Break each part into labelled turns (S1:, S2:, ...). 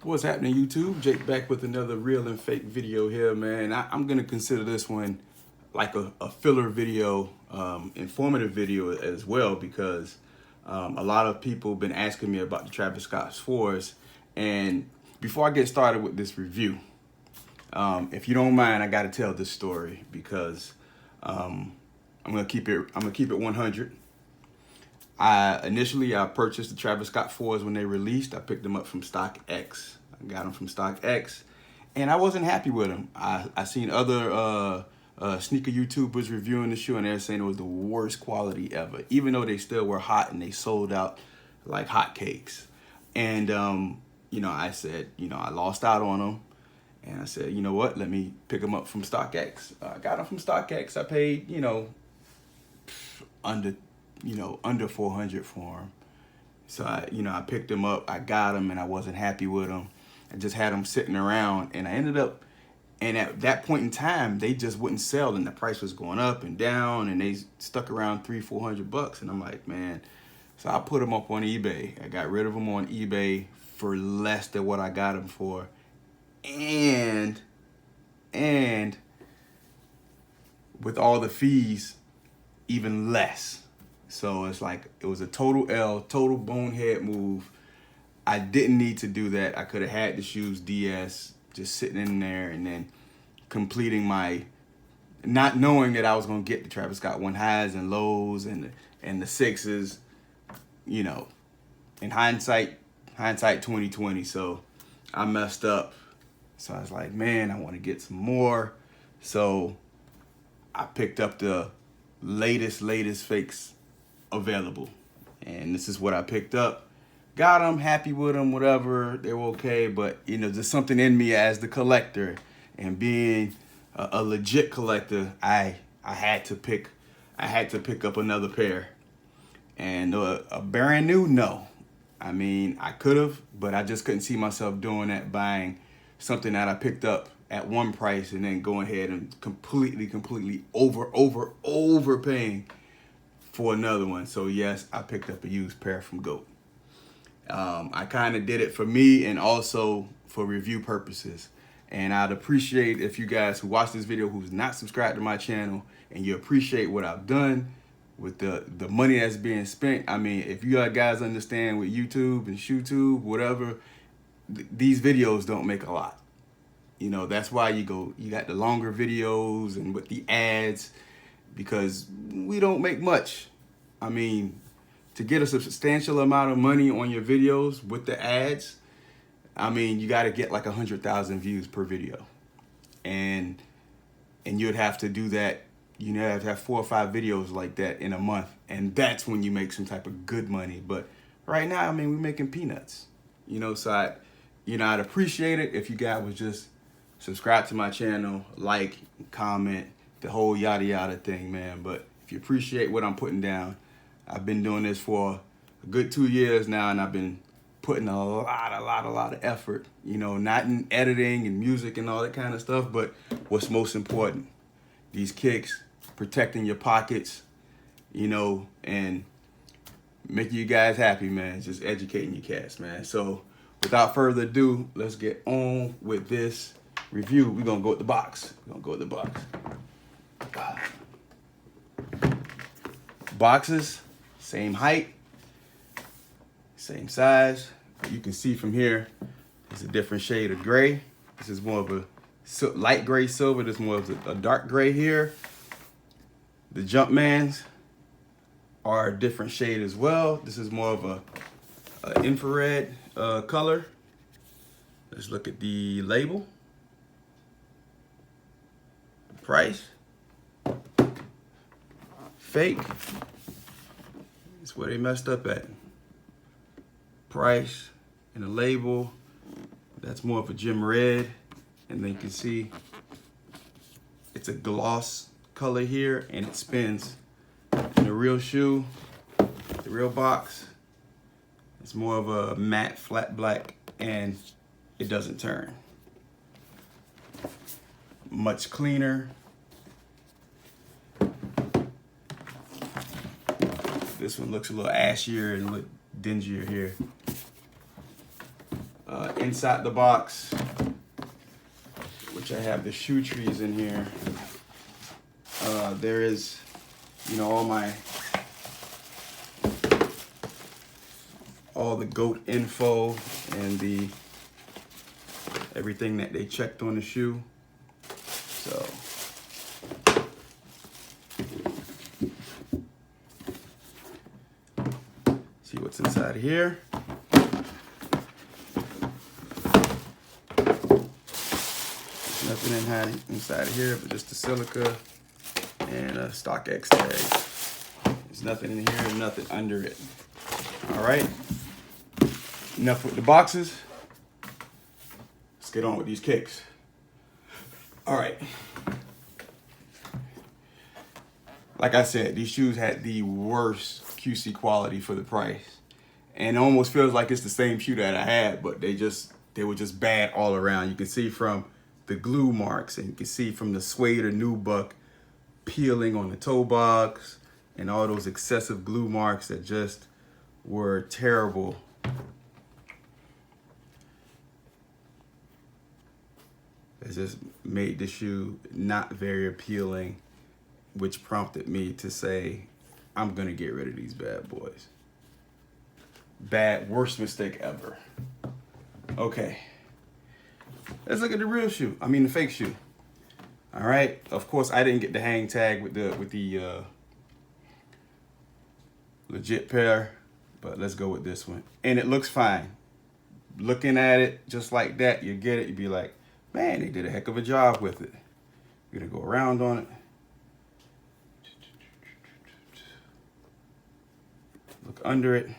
S1: What's happening, YouTube? Jake back with another real and fake video here, man. I'm gonna consider this one like a filler video, informative video as well, because a lot of people have been asking me about the Travis Scott 4s. And before I get started with this review, if you don't mind, I gotta tell this story because I'm gonna keep it 100. Initially I purchased the Travis Scott 4s when they released. I picked them up from StockX. I got them from StockX, and I wasn't happy with them. I seen other sneaker YouTubers reviewing the shoe, and they're saying it was the worst quality ever, even though they still were hot and they sold out like hotcakes. And I said, I lost out on them, and I said, you know what? Let me pick them up from StockX. I got them from StockX. I paid, under 400 for them. So I picked them up. I got them, and I wasn't happy with them. I just had them sitting around, and I ended up. And at that point in time, they just wouldn't sell, and the price was going up and down, and they stuck around $300-400. And I'm like, man. So I put them up on eBay. I got rid of them on eBay for less than what I got them for, and with all the fees, even less. So it's like it was a total L, total bonehead move. I didn't need to do that. I could have had the shoes DS just sitting in there, and then completing my, not knowing that I was gonna get the Travis Scott 1 highs and lows and the sixes. In hindsight 2020. So I messed up. So I was like, man, I want to get some more. So I picked up the latest fakes available, and this is what I picked up. Got them, happy with them, whatever, they were okay. But there's something in me as the collector, and being a legit collector, I had to pick up another pair. And a brand new, no. I mean, I could have, but I just couldn't see myself doing that, buying something that I picked up at one price and then going ahead and completely overpaying for another one. So yes, I picked up a used pair from GOAT. I kind of did it for me and also for review purposes. And I'd appreciate if you guys who watch this video who's not subscribed to my channel, and you appreciate what I've done with the money that's being spent. I mean, if you guys understand with YouTube and ShoeTube, whatever, these videos don't make a lot. That's why you got the longer videos and with the ads, because we don't make much. I mean, to get a substantial amount of money on your videos with the ads, I mean, you got to get like 100,000 views per video. And you'd have to do that. You have to have 4 or 5 videos like that in a month, and that's when you make some type of good money. But right now, I mean, we're making peanuts. So I'd appreciate it if you guys would just subscribe to my channel, like, comment, the whole yada yada thing, man. But if you appreciate what I'm putting down, I've been doing this for a good 2 years now, and I've been putting a lot of effort, not in editing and music and all that kind of stuff, but what's most important, these kicks, protecting your pockets, and making you guys happy, man. Just educating your cats, man. So without further ado, let's get on with this review. We're gonna go with the box. Boxes, same height, same size. You can see from here, it's a different shade of gray. This is more of a light gray silver. This is more of a dark gray here. The Jumpmans are a different shade as well. This is more of a infrared color. Let's look at the label. Price. Fake. It's where they messed up at. Price and the label. That's more of a gem red. And then you can see it's a gloss color here, and it spins. In the real shoe, the real box, it's more of a matte flat black, and it doesn't turn. Much cleaner. This one looks a little ashier and a little dingier here. Inside the box, which I have the shoe trees in here, there is, you know, all the goat info and everything that they checked on the shoe. So see what's inside of here. There's nothing inside of here but just the silica and a StockX tag. There's nothing in here, nothing under it. All right, enough with the boxes. Let's get on with these kicks. All right. Like I said, these shoes had the worst QC quality for the price. And it almost feels like it's the same shoe that I had, but they were just bad all around. You can see from the glue marks, and you can see from the suede or nubuck peeling on the toe box, and all those excessive glue marks that just were terrible. It just made the shoe not very appealing, which prompted me to say, I'm gonna get rid of these bad boys. Worst mistake ever. Okay, let's look at the real shoe. I mean the fake shoe. All right, of course I didn't get the hang tag with the legit pair, but let's go with this one. And it looks fine. Looking at it just like that, you get it, you'd be like, man, they did a heck of a job with it. We're gonna go around on it. Look under it.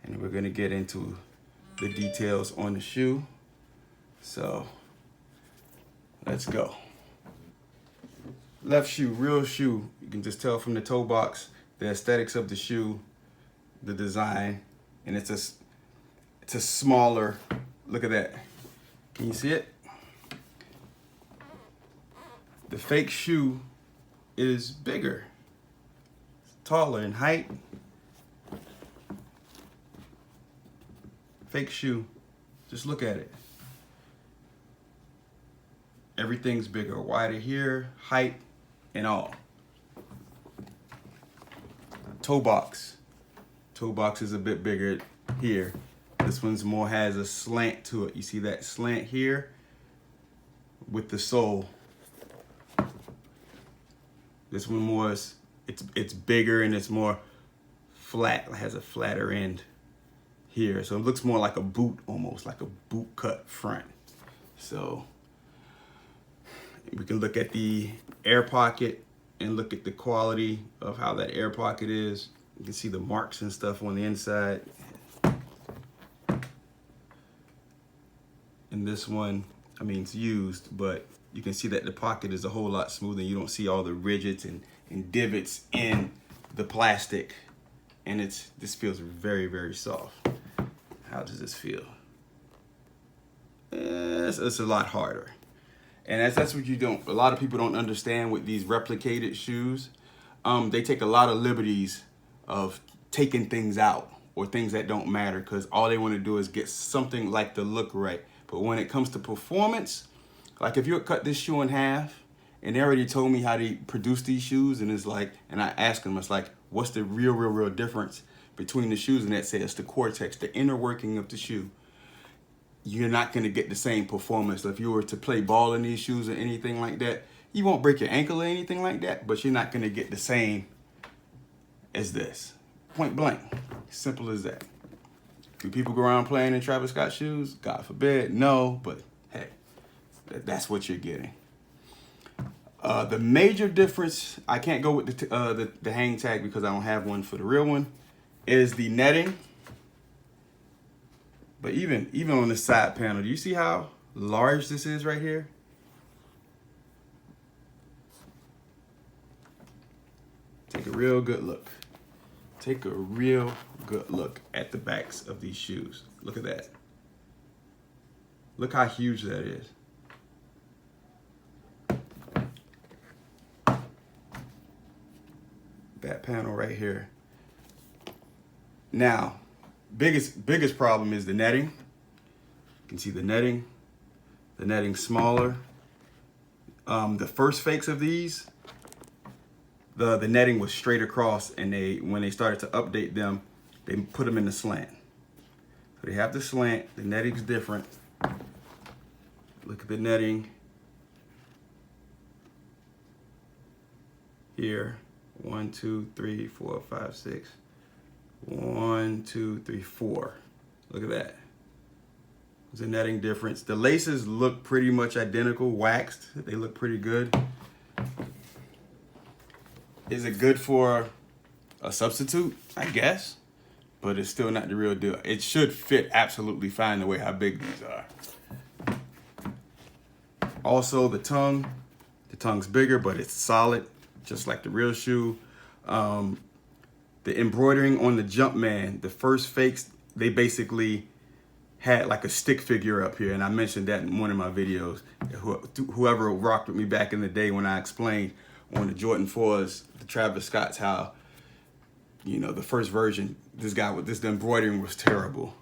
S1: And we're gonna get into the details on the shoe. So let's go. Left shoe, real shoe. You can just tell from the toe box, the aesthetics of the shoe, the design, and it's a smaller, look at that. Can you see it? The fake shoe is bigger, taller in height. Fake shoe, just look at it. Everything's bigger, wider here, height and all. Toe box. Toe box is a bit bigger here. This one's more has a slant to it. You see that slant here with the sole. This one more is, it's bigger and it's more flat. It has a flatter end here. So it looks more like a boot, almost like a boot cut front. So we can look at the air pocket and look at the quality of how that air pocket is. You can see the marks and stuff on the inside. And this one, I mean, it's used, but you can see that the pocket is a whole lot smoother. You don't see all the ridges and divots in the plastic. And this feels very, very soft. How does this feel? It's a lot harder. And that's what a lot of people don't understand with these replicated shoes. They take a lot of liberties of taking things out or things that don't matter because all they want to do is get something like the look right. But when it comes to performance, like if you cut this shoe in half and they already told me how they produce these shoes, and it's like, and I ask them, it's like, what's the real difference between the shoes? And that says the cortex, the inner working of the shoe. You're not going to get the same performance. If you were to play ball in these shoes or anything like that, you won't break your ankle or anything like that, but you're not going to get the same as this. Point blank. Simple as that. Do people go around playing in Travis Scott shoes? God forbid, no, but hey, that's what you're getting. The major difference, I can't go with the hang tag because I don't have one for the real one, is the netting. But even on the side panel, do you see how large this is right here? Take a real good look. Take a real good look at the backs of these shoes. Look at that. Look how huge that is. That panel right here. Now, biggest problem is the netting. You can see the netting smaller. The first fakes of these, the netting was straight across, and when they started to update them, they put them in the slant. So they have the slant, the netting's different. Look at the netting here. 1, 2, 3, 4, 5, 6. 1, 2, 3, 4. Look at that. There's a netting difference. The laces look pretty much identical, waxed. They look pretty good. Is it good for a substitute? I guess. But it's still not the real deal. It should fit absolutely fine the way how big these are. Also, the tongue's bigger, but it's solid, just like the real shoe. The embroidering on the Jumpman, the first fakes, they basically had like a stick figure up here, and I mentioned that in one of my videos. Whoever rocked with me back in the day when I explained on the Jordan 4s, the Travis Scotts, how, you know, the first version, the embroidering was terrible.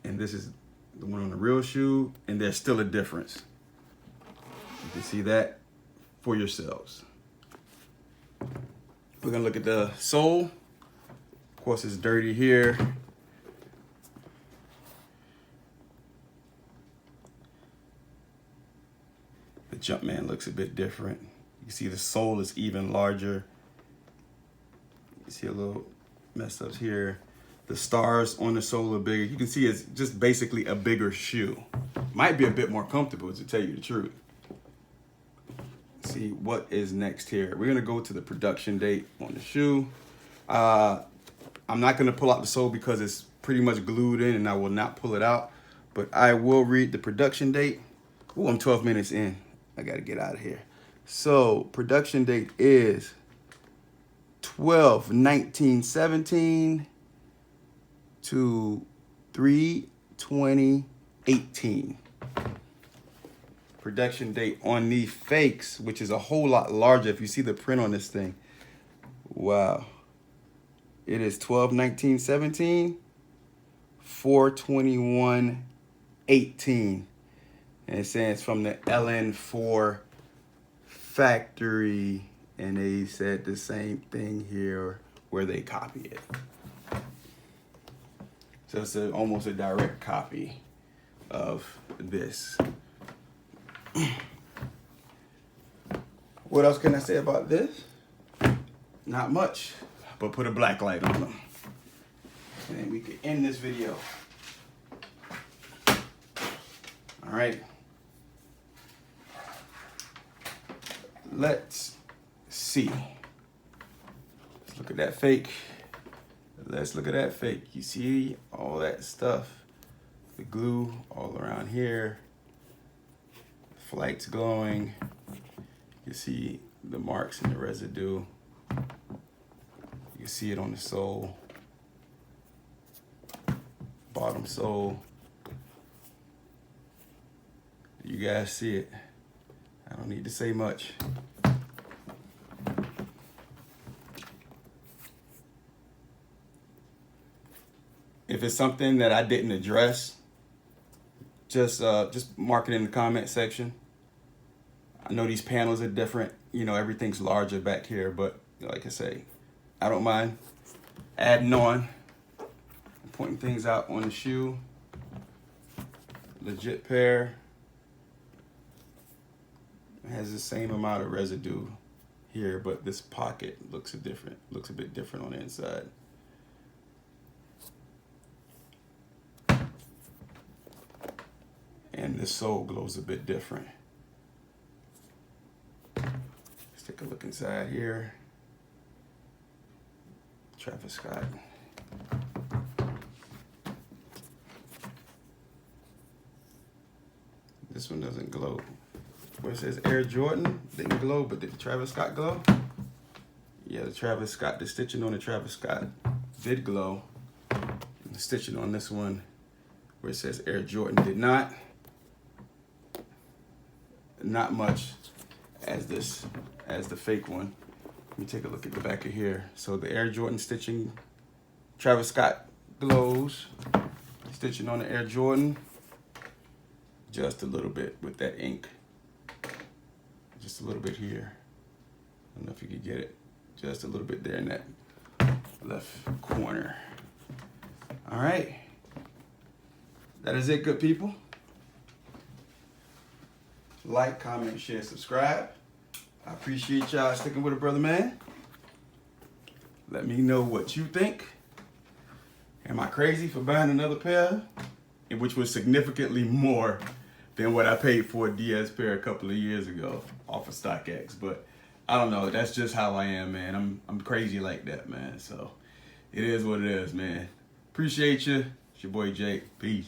S1: And this is the one on the real shoe, and there's still a difference. You can see that for yourselves. We're gonna look at the sole. Of course, it's dirty here. The Jumpman looks a bit different. You see the sole is even larger. You see a little mess ups here. The stars on the sole are bigger. You can see it's just basically a bigger shoe. Might be a bit more comfortable, to tell you the truth. See what is next here. We're gonna go to the production date on the shoe. I'm not gonna pull out the sole because it's pretty much glued in, and I will not pull it out, but I will read the production date. Oh, I'm 12 minutes in. I gotta get out of here. So production date is 12/19/17 to 3/20/18. Production date on the fakes, which is a whole lot larger. If you see the print on this thing, wow. It is 12/19/17, 4/21/18. And it's saying it's from the LN4 factory. And they said the same thing here where they copy it. So it's almost a direct copy of this. What else can I say about this? Not much, but put a black light on them. And we could end this video. All right. Let's see. Let's look at that fake. Let's look at that fake. You see all that stuff, the glue all around here, flights glowing. You see the marks and the residue. You see it on the sole, bottom sole. You guys see it. I don't need to say much. If it's something that I didn't address, just mark it in the comment section. I know these panels are different. You know, everything's larger back here, but like I say, I don't mind adding on, pointing things out on the shoe. Legit pair. It has the same amount of residue here, but this pocket looks a bit different on the inside. And the sole glows a bit different. Let's take a look inside here. Travis Scott. This one doesn't glow. Where it says Air Jordan, didn't glow, but did the Travis Scott glow? Yeah, the Travis Scott, the stitching on the Travis Scott did glow. And the stitching on this one, where it says Air Jordan, did not. Not much as the fake one. Let me take a look at the back of here. So the Air Jordan stitching, Travis Scott glows. Stitching on the Air Jordan, just a little bit with that ink. Just a little bit here. I don't know if you can get it. Just a little bit there in that left corner. All right. That is it, good people. Like, comment, share, subscribe. I appreciate y'all sticking with a brother, man. Let me know what you think. Am I crazy for buying another pair? Which was significantly more than what I paid for a DS pair a couple of years ago off of StockX. But I don't know. That's just how I am, man. I'm crazy like that, man. So it is what it is, man. Appreciate you. It's your boy Jake. Peace.